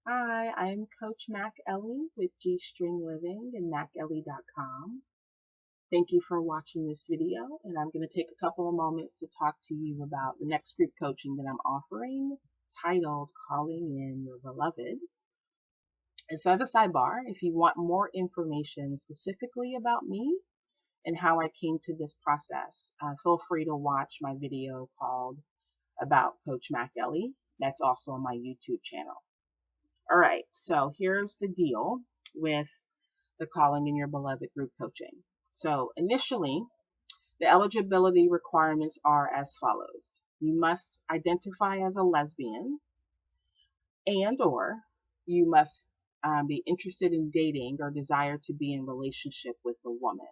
Hi, I'm Coach Mac Ellie with G String Living and MacEllie.com. Thank you for watching this video, and I'm going to take a couple of moments to talk to you about the next group coaching that I'm offering, titled Calling in Your Beloved. And so, as a sidebar, if you want more information specifically about me and how I came to this process, feel free to watch my video called About Coach Mac Ellie. That's also on my YouTube channel. All right, so here's the deal with the Calling in Your Beloved group coaching. So initially, the eligibility requirements are as follows. You must identify as a lesbian, and or you must be interested in dating or desire to be in relationship with a woman.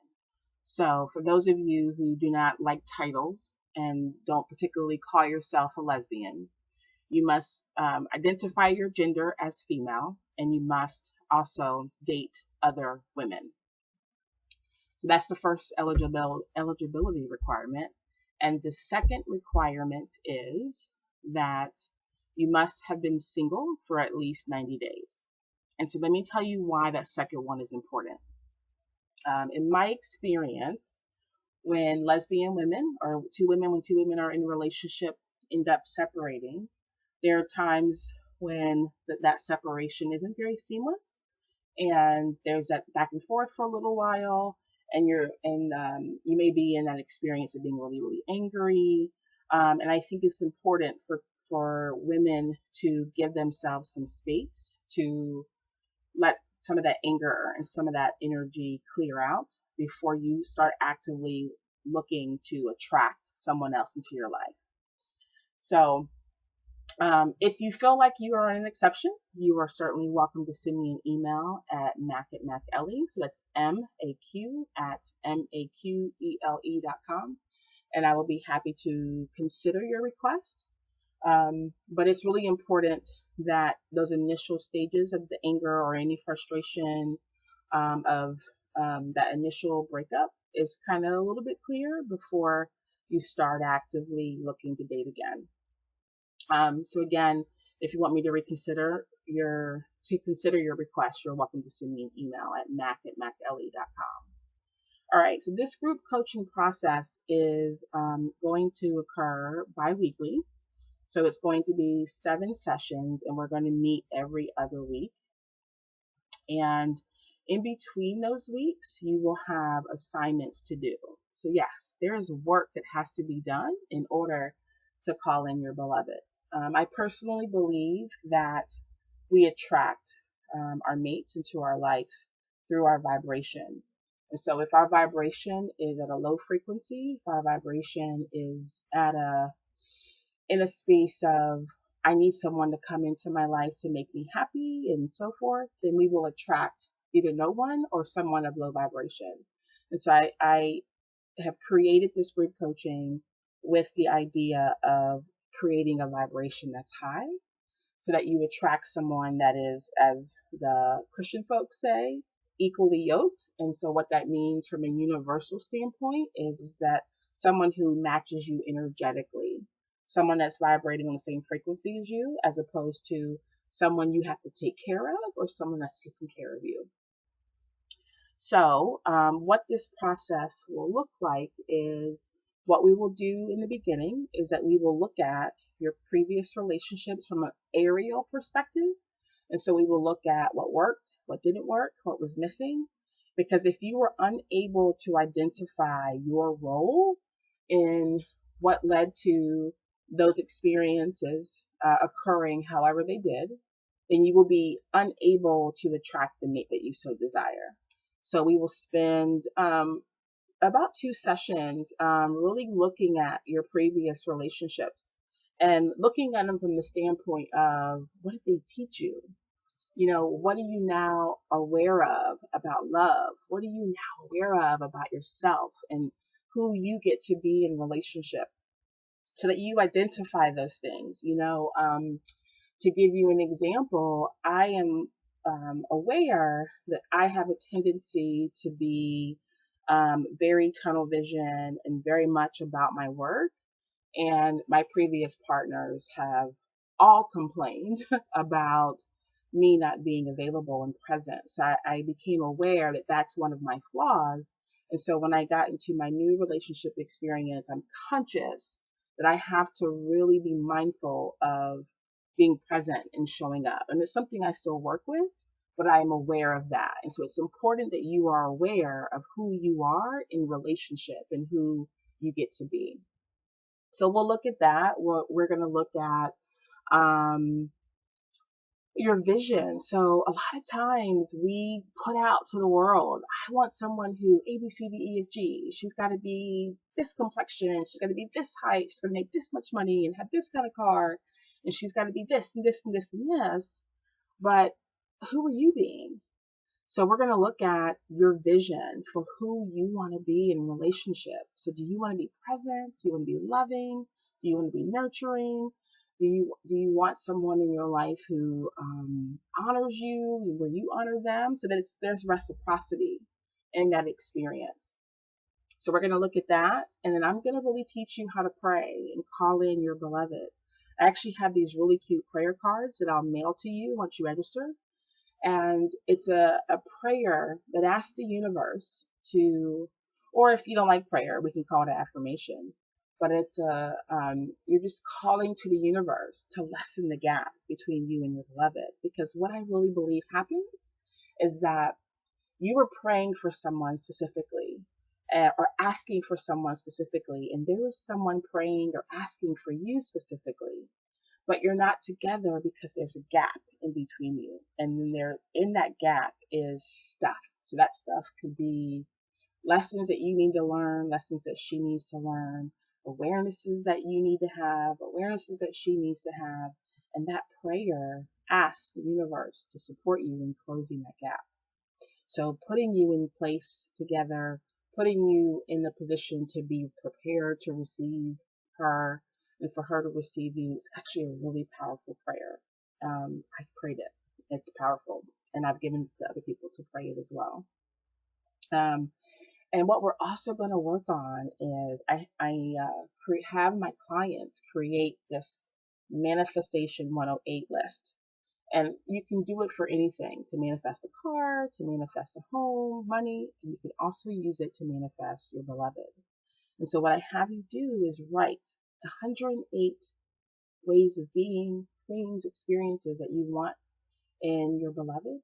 So for those of you who do not like titles and don't particularly call yourself a lesbian, you must identify your gender as female, and you must also date other women. So that's the first eligibility requirement. And the second requirement is that you must have been single for at least 90 days. And so let me tell you why that second one is important. In my experience, when lesbian women or when two women are in a relationship, end up separating, there are times when that separation isn't very seamless, and there's that back and forth for a little while, and you may be in that experience of being really, really angry. And I think it's important for women to give themselves some space to let some of that anger and some of that energy clear out before you start actively looking to attract someone else into your life. So if you feel like you are an exception, you are certainly welcome to send me an email at mac@macelle. So that's MAQ@MAQELE.com. And I will be happy to consider your request. But it's really important that those initial stages of the anger or any frustration of that initial breakup is kind of a little bit clear before you start actively looking to date again. So again, if you want me to consider your request, you're welcome to send me an email at mac@macelle.com. All right, so this group coaching process is going to occur bi-weekly. So it's going to be 7 sessions, and we're going to meet every other week. And in between those weeks, you will have assignments to do. So yes, there is work that has to be done in order to call in your beloved. I personally believe that we attract our mates into our life through our vibration. And so if our vibration is at a low frequency, if our vibration is in a space of I need someone to come into my life to make me happy and so forth, then we will attract either no one or someone of low vibration. And so I have created this group coaching with the idea of creating a vibration that's high so that you attract someone that is, as the Christian folks say, equally yoked. And so what that means from a universal standpoint is that someone who matches you energetically, someone that's vibrating on the same frequency as you, as opposed to someone you have to take care of or someone that's taking care of you. So what this process will look like is what we will do in the beginning is that we will look at your previous relationships from an aerial perspective. And so we will look at what worked, what didn't work, what was missing. Because if you were unable to identify your role in what led to those experiences occurring however they did, then you will be unable to attract the mate that you so desire. So we will spend about 2 sessions really looking at your previous relationships and looking at them from the standpoint of what did they teach you? You know, what are you now aware of about love? What are you now aware of about yourself and who you get to be in relationship so that you identify those things? To give you an example, I am aware that I have a tendency to be very tunnel vision and very much about my work. And my previous partners have all complained about me not being available and present. So I became aware that that's one of my flaws. And so when I got into my new relationship experience, I'm conscious that I have to really be mindful of being present and showing up. And it's something I still work with, but I'm aware of that. And so it's important that you are aware of who you are in relationship and who you get to be. So we'll look at that. We're going to look at um, your vision. So a lot of times we put out to the world, I want someone who A, B, C, D, E, F, G. She's got to be this complexion. She's got to be this height. She's going to make this much money and have this kind of car. And she's got to be this and this and this and this. But who are you being? So we're going to look at your vision for who you want to be in relationship. So do you want to be present? Do you want to be loving? Do you want to be nurturing? Do you want someone in your life who honors you, where you honor them, so that there's reciprocity in that experience. So we're going to look at that, and then I'm going to really teach you how to pray and call in your beloved. I actually have these really cute prayer cards that I'll mail to you once you register. And it's a prayer that asks the universe to, or if you don't like prayer, we can call it an affirmation. But it's you're just calling to the universe to lessen the gap between you and your beloved. Because what I really believe happens is that you were praying for someone specifically, or asking for someone specifically, and there was someone praying or asking for you specifically, but you're not together because there's a gap in between you. And then there, in that gap is stuff. So that stuff could be lessons that you need to learn, lessons that she needs to learn, awarenesses that you need to have, awarenesses that she needs to have. And that prayer asks the universe to support you in closing that gap. So putting you in place together, putting you in the position to be prepared to receive her and for her to receive you is actually a really powerful prayer. I've prayed it. It's powerful. And I've given it to other people to pray it as well. And what we're also going to work on is I have my clients create this Manifestation 108 list. And you can do it for anything, to manifest a car, to manifest a home, money, and you can also use it to manifest your beloved. And so what I have you do is write 108 ways of being, things, experiences that you want in your beloved.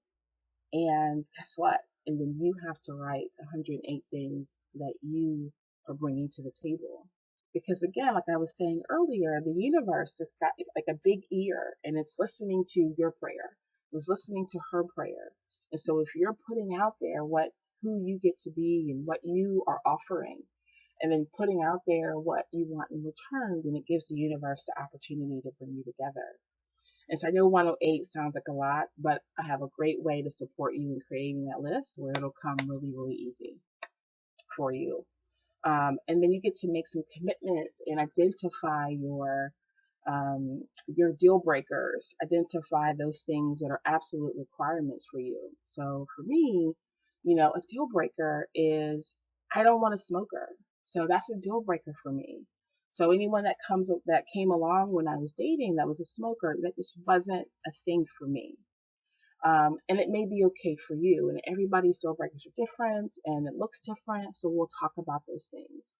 And guess what? And then you have to write 108 things that you are bringing to the table. Because again, like I was saying earlier, the universe has got like a big ear and it's listening to your prayer. It's listening to her prayer. And so if you're putting out there who you get to be and what you are offering, and then putting out there what you want in return, then it gives the universe the opportunity to bring you together. And so I know 108 sounds like a lot, but I have a great way to support you in creating that list where it'll come really, really easy for you. And then you get to make some commitments and identify your deal breakers, identify those things that are absolute requirements for you. So for me, a deal breaker is I don't want a smoker. So that's a deal breaker for me. So anyone that came along when I was dating that was a smoker, that just wasn't a thing for me. And it may be okay for you, and everybody's deal breakers are different and it looks different. So we'll talk about those things.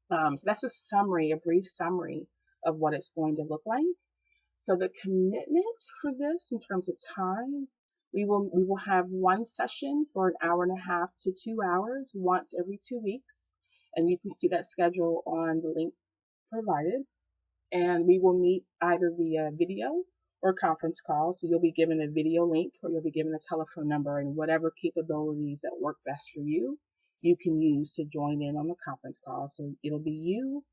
So that's a brief summary of what it's going to look like. So the commitment for this in terms of time, we will have one session for 1.5 to 2 hours once every 2 weeks. And you can see that schedule on the link provided. And we will meet either via video or conference call. So you'll be given a video link or you'll be given a telephone number, and whatever capabilities that work best for you, you can use to join in on the conference call. So it'll be you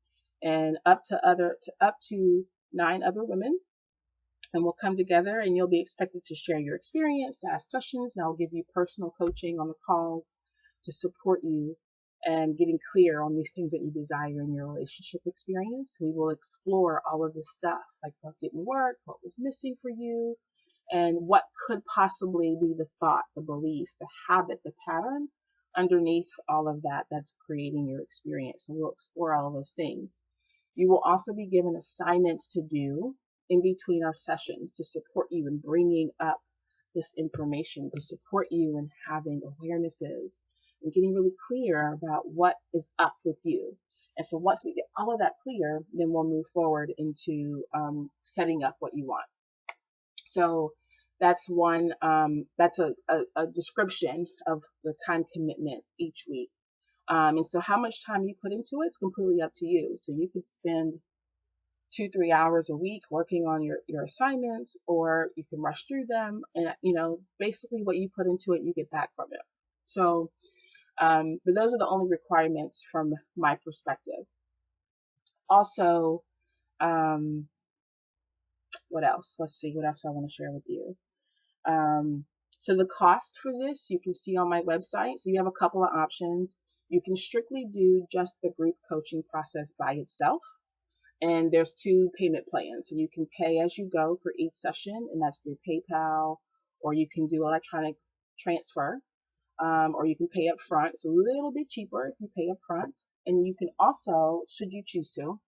and up to 9 other women, and we'll come together and you'll be expected to share your experience, to ask questions, and I'll give you personal coaching on the calls to support you and getting clear on these things that you desire in your relationship experience. We will explore all of this stuff, like what didn't work, what was missing for you, and what could possibly be the thought, the belief, the habit, the pattern underneath all of that that's creating your experience. So we'll explore all of those things. You will also be given assignments to do in between our sessions to support you in bringing up this information to support you in having awarenesses and getting really clear about what is up with you. And so once we get all of that clear, then we'll move forward into setting up what you want. So that's one, that's a description of the time commitment each week. And so how much time you put into it is completely up to you. So you could spend 2-3 hours a week working on your assignments, or you can rush through them, and basically what you put into it, you get back from it. So, but those are the only requirements from my perspective. Also, what else? Let's see, what else I want to share with you. So the cost for this, you can see on my website. So you have a couple of options. You can strictly do just the group coaching process by itself. And there's 2 payment plans. So you can pay as you go for each session, and that's through PayPal, or you can do electronic transfer, or you can pay up front. It's a little bit cheaper if you pay up front. And you can also, should you choose to,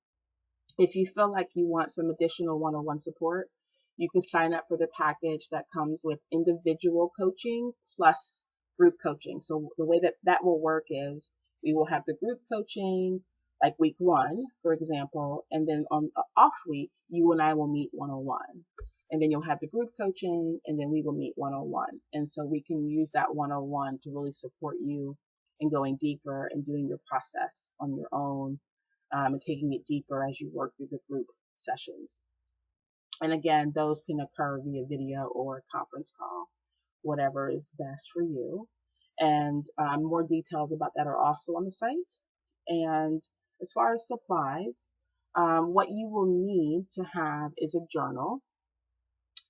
if you feel like you want some additional one-on-one support, you can sign up for the package that comes with individual coaching plus group coaching. So the way that will work is we will have the group coaching like week 1, for example, and then on the off week, you and I will meet one-on-one. And then you'll have the group coaching, and then we will meet one-on-one. And so we can use that one-on-one to really support you in going deeper and doing your process on your own, and taking it deeper as you work through the group sessions. And again, those can occur via video or conference call, whatever is best for you. And more details about that are also on the site. And as far as supplies, what you will need to have is a journal.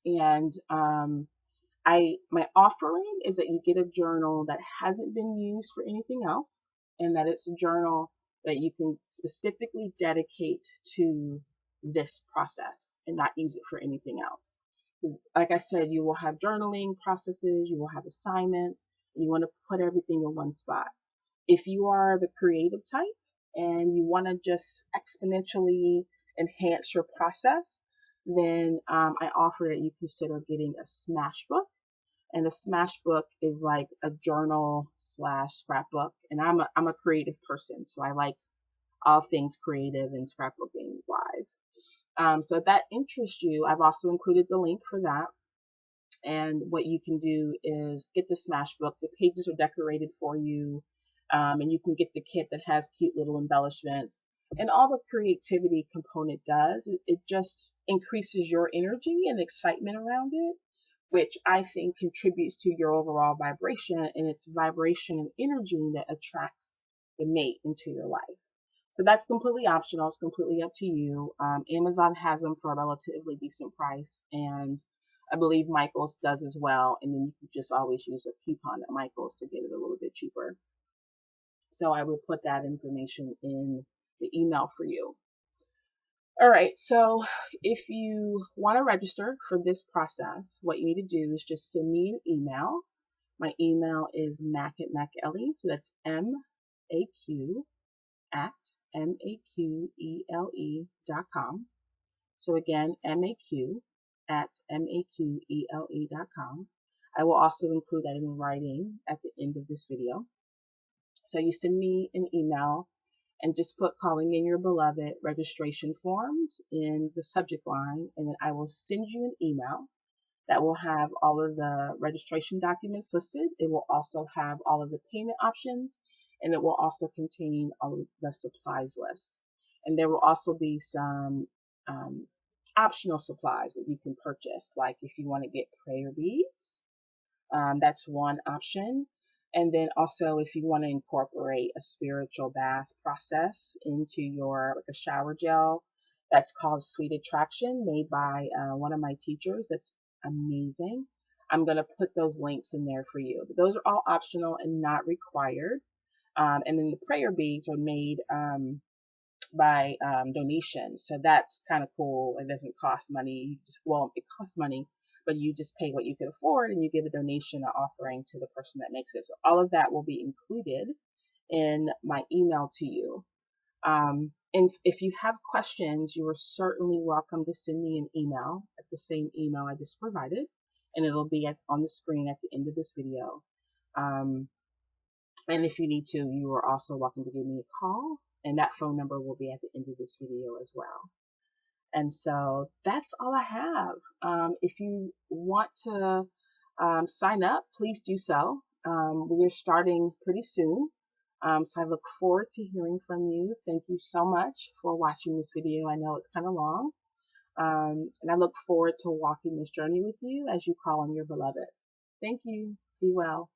And my offering is that you get a journal that hasn't been used for anything else, and that it's a journal that you can specifically dedicate to this process and not use it for anything else. Because like I said, you will have journaling processes, you will have assignments, and you want to put everything in one spot. If you are the creative type and you want to just exponentially enhance your process, then I offer that you consider getting a smash book. And a smash book is like a journal / scrapbook. And I'm a creative person, so I like all things creative and scrapbooking wise. So if that interests you, I've also included the link for that. And what you can do is get the smash book. The pages are decorated for you. And you can get the kit that has cute little embellishments. And all the creativity component does, it just increases your energy and excitement around it, which I think contributes to your overall vibration, and it's vibration and energy that attracts the mate into your life. So that's completely optional. It's completely up to you. Amazon has them for a relatively decent price, and I believe Michaels does as well. And then you can just always use a coupon at Michaels to get it a little bit cheaper. So I will put that information in the email for you. All right, so if you want to register for this process, what you need to do is just send me an email. My email is mac@makeley, so that's MAQ@MAQELE.com. So again, MAQ@MAQELE.com. I will also include that in writing at the end of this video. So you send me an email and just put calling in your beloved registration forms in the subject line, and then I will send you an email that will have all of the registration documents listed. It will also have all of the payment options, and it will also contain all of the supplies list. And there will also be some optional supplies that you can purchase, like if you want to get prayer beads, that's one option. And then also if you want to incorporate a spiritual bath process into your, like a shower gel, that's called Sweet Attraction, made by one of my teachers. That's amazing. I'm going to put those links in there for you. But those are all optional and not required. And then the prayer beads are made by donation. So that's kind of cool. It doesn't cost money. You just, well, it costs money, but you just pay what you can afford, and you give a donation or offering to the person that makes it. So all of that will be included in my email to you. And if you have questions, you are certainly welcome to send me an email at the same email I just provided, and it'll be on the screen at the end of this video. And if you need to, you are also welcome to give me a call, and that phone number will be at the end of this video as well. And so that's all I have. If you want to sign up, please do so. We are starting pretty soon. So I look forward to hearing from you. Thank you so much for watching this video. I know it's kind of long. And I look forward to walking this journey with you as you call on your beloved. Thank you. Be well.